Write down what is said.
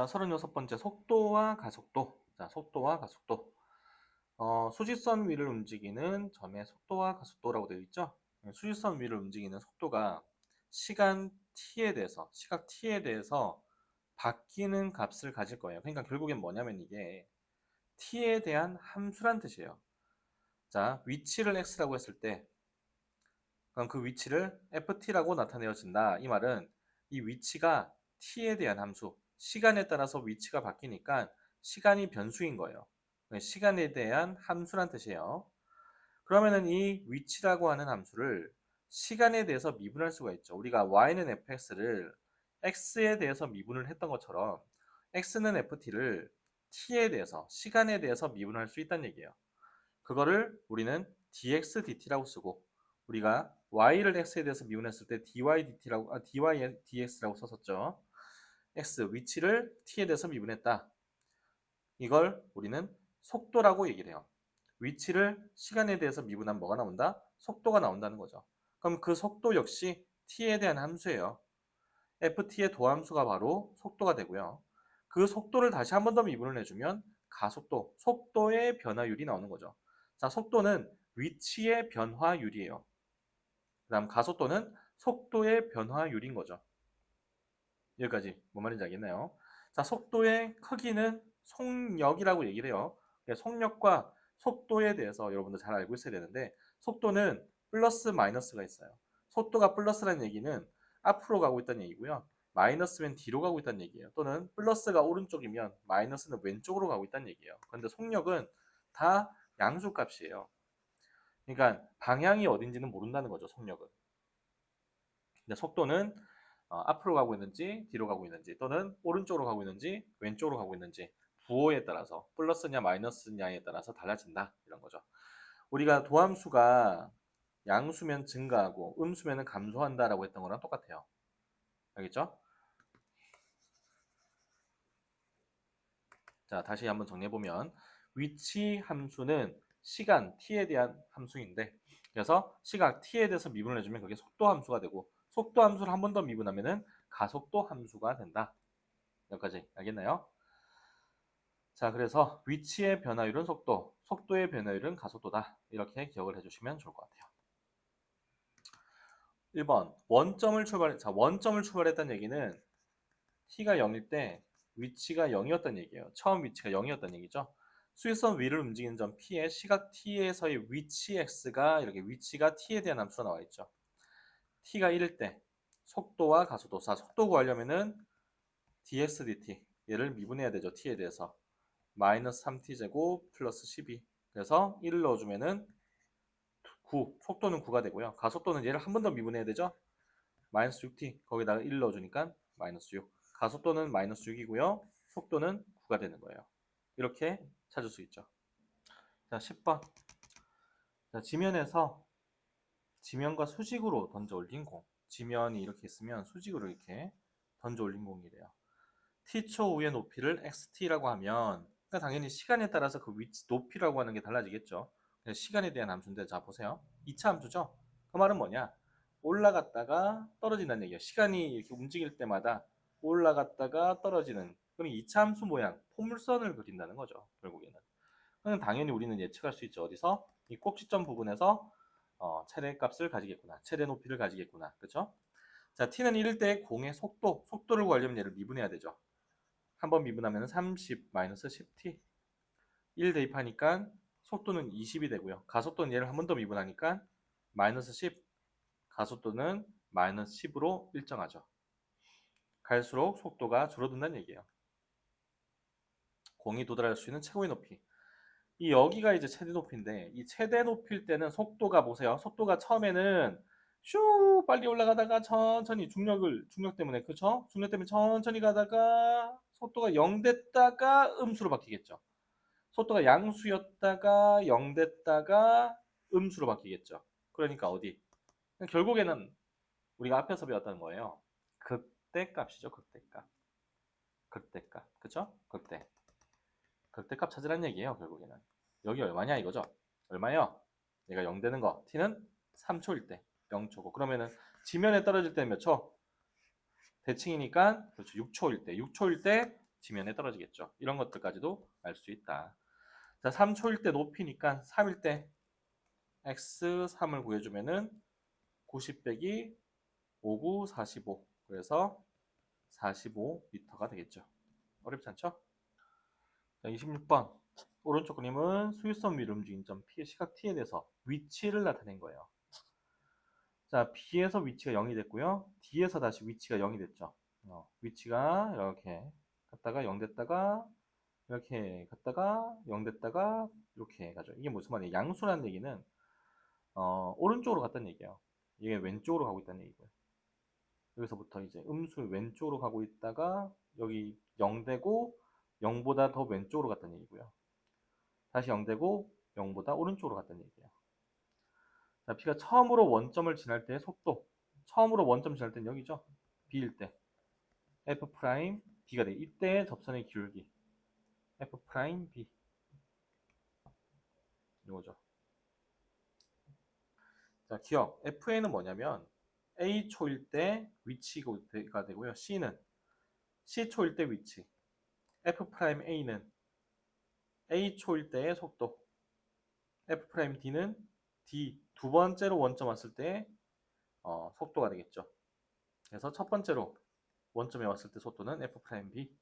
자, 36번째 속도와 가속도. 자, 속도와 가속도. 수직선 위를 움직이는 점의 속도와 가속도라고 되어 있죠. 수직선 위를 움직이는 속도가 시간 t에 대해서, 시각 t에 대해서 바뀌는 값을 가질 거예요. 그러니까 결국엔 뭐냐면 이게 t에 대한 함수란 뜻이에요. 자, 위치를 x라고 했을 때 그럼 그 위치를 ft라고 나타내어진다. 이 말은 이 위치가 t에 대한 함수, 시간에 따라서 위치가 바뀌니까 시간이 변수인 거예요. 시간에 대한 함수란 뜻이에요. 그러면은 이 위치라고 하는 함수를 시간에 대해서 미분할 수가 있죠. 우리가 y는 fx를 x에 대해서 미분을 했던 것처럼 x는 ft를 t에 대해서, 시간에 대해서 미분할 수 있다는 얘기예요. 그거를 우리는 dx dt라고 쓰고 우리가 y를 x에 대해서 미분했을 때 dy dt라고 dy dx라고 썼었죠. x 위치를 t에 대해서 미분했다. 이걸 우리는 속도라고 얘기를 해요. 위치를 시간에 대해서 미분하면 뭐가 나온다? 속도가 나온다는 거죠. 그럼 그 속도 역시 t에 대한 함수예요. ft의 도함수가 바로 속도가 되고요. 그 속도를 다시 한 번 더 미분을 해주면 가속도, 속도의 변화율이 나오는 거죠. 자, 속도는 위치의 변화율이에요. 그 다음 가속도는 속도의 변화율인 거죠. 여기까지 뭔 말인지 알겠나요? 자, 속도의 크기는 속력이라고 얘기를 해요. 속력과 속도에 대해서 여러분들 잘 알고 있어야 되는데 속도는 플러스 마이너스가 있어요. 속도가 플러스라는 얘기는 앞으로 가고 있다는 얘기고요. 마이너스면 뒤로 가고 있다는 얘기예요. 또는 플러스가 오른쪽이면 마이너스는 왼쪽으로 가고 있다는 얘기예요. 그런데 속력은 다 양수값이에요. 그러니까 방향이 어딘지는 모른다는 거죠, 속력은. 근데 속도는 앞으로 가고 있는지 뒤로 가고 있는지 또는 오른쪽으로 가고 있는지 왼쪽으로 가고 있는지 부호에 따라서 플러스냐 마이너스냐에 따라서 달라진다 이런 거죠. 우리가 도함수가 양수면 증가하고 음수면 감소한다라고 했던 거랑 똑같아요. 알겠죠? 자, 다시 한번 정리해보면 위치 함수는 시간 t에 대한 함수인데 그래서 시각 t에 대해서 미분을 해주면 그게 속도 함수가 되고 속도 함수를 한 번 더 미분하면은 가속도 함수가 된다. 여기까지 알겠나요? 자, 그래서 위치의 변화율은 속도, 속도의 변화율은 가속도다. 이렇게 기억을 해주시면 좋을 것 같아요. 1번 원점을 출발했다는 얘기는 t가 0일 때 위치가 0이었다는 얘기예요. 처음 위치가 0이었다는 얘기죠. 수직선 위를 움직이는 점 P의 시각 T에서의 위치 X가 이렇게 위치가 T에 대한 함수가 나와 있죠. T가 1일 때 속도와 가속도, 속도 구하려면은 dx dt 얘를 미분해야 되죠. T에 대해서 마이너스 3t제곱 플러스 12 그래서 1을 넣어주면은 9 속도는 9가 되고요. 가속도는 얘를 한 번 더 미분해야 되죠. 마이너스 6t 거기다가 1 넣어주니까 마이너스 6 가속도는 마이너스 6이고요. 속도는 9가 되는 거예요. 이렇게 찾을 수 있죠. 자, 10번. 자, 지면과 수직으로 던져 올린 공. 지면이 이렇게 있으면 수직으로 이렇게 던져 올린 공이래요. t초 우의 높이를 xt라고 하면 그러니까 당연히 시간에 따라서 그 위치 높이라고 하는 게 달라지겠죠. 시간에 대한 함수인데 자 보세요. 2차 함수죠. 그 말은 뭐냐? 올라갔다가 떨어진다는 얘기예요. 시간이 이렇게 움직일 때마다 올라갔다가 떨어지는 그럼 2차 함수 모양 포물선을 그린다는 거죠. 결국에는. 그럼 당연히 우리는 예측할 수 있죠. 어디서? 이 꼭지점 부분에서 최대값을 가지겠구나. 최대 높이를 가지겠구나. 그렇죠? 자, t는 1일 때 공의 속도를 구하려면 얘를 미분해야 되죠. 한번 미분하면 30 마이너스 10t 1 대입하니까 속도는 20이 되고요. 가속도는 얘를 한 번 더 미분하니까 마이너스 10 가속도는 마이너스 10으로 일정하죠. 갈수록 속도가 줄어든다는 얘기예요. 공이 도달할 수 있는 최고의 높이. 이 여기가 이제 최대 높이인데 이 최대 높이일 때는 속도가 보세요. 속도가 처음에는 슈 빨리 올라가다가 천천히 중력 때문에 그쵸? 중력 때문에 천천히 가다가 속도가 0 됐다가 음수로 바뀌겠죠. 속도가 양수였다가 0 됐다가 음수로 바뀌겠죠. 그러니까 어디? 결국에는 우리가 앞에서 배웠다는 거예요. 극대값이죠. 극대값. 극대값. 그쵸? 극대. 극대값 찾으라는 얘기예요. 결국에는. 여기 얼마냐 이거죠. 얼마요? 얘가 0 되는 거. t는 3초일 때 0초고. 그러면은 지면에 떨어질 때는 몇 초? 대칭이니까 그렇죠. 6초일 때. 6초일 때 지면에 떨어지겠죠. 이런 것들까지도 알 수 있다. 자, 3초일 때 높이니까 3일 때 x 3을 구해주면은 90 빼기 59, 45. 그래서 45m가 되겠죠. 어렵지 않죠? 자, 26번. 오른쪽 그림은 수유선 위로 움직인 점 P, 시각 T에 대해서 위치를 나타낸 거예요. 자, B에서 위치가 0이 됐고요. D에서 다시 위치가 0이 됐죠. 위치가 이렇게 갔다가 0 됐다가 이렇게 갔다가 0 됐다가 이렇게 가죠. 이게 무슨 말이에요? 양수라는 얘기는 오른쪽으로 갔다는 얘기예요. 이게 왼쪽으로 가고 있다는 얘기고요. 여기서부터 이제 음수 왼쪽으로 가고 있다가 여기 0 되고 0보다 더 왼쪽으로 갔다는 얘기고요. 다시 0 되고 0보다 오른쪽으로 갔다는 얘기예요. 자, P가 처음으로 원점을 지날 때의 속도. 처음으로 원점 지날 때는 여기죠. B일 때. F 프라임 B가 돼. 이때 접선의 기울기. F 프라임 B. 이거죠. 자, 기억. FA는 뭐냐면 A 초일 때 위치가 되고요. C는 C 초일 때 위치. F 프라임 A는 A 초일 때의 속도. F 프라임 D는 D 두 번째로 원점 왔을 때 속도가 되겠죠. 그래서 첫 번째로 원점에 왔을 때 속도는 F 프라임 B.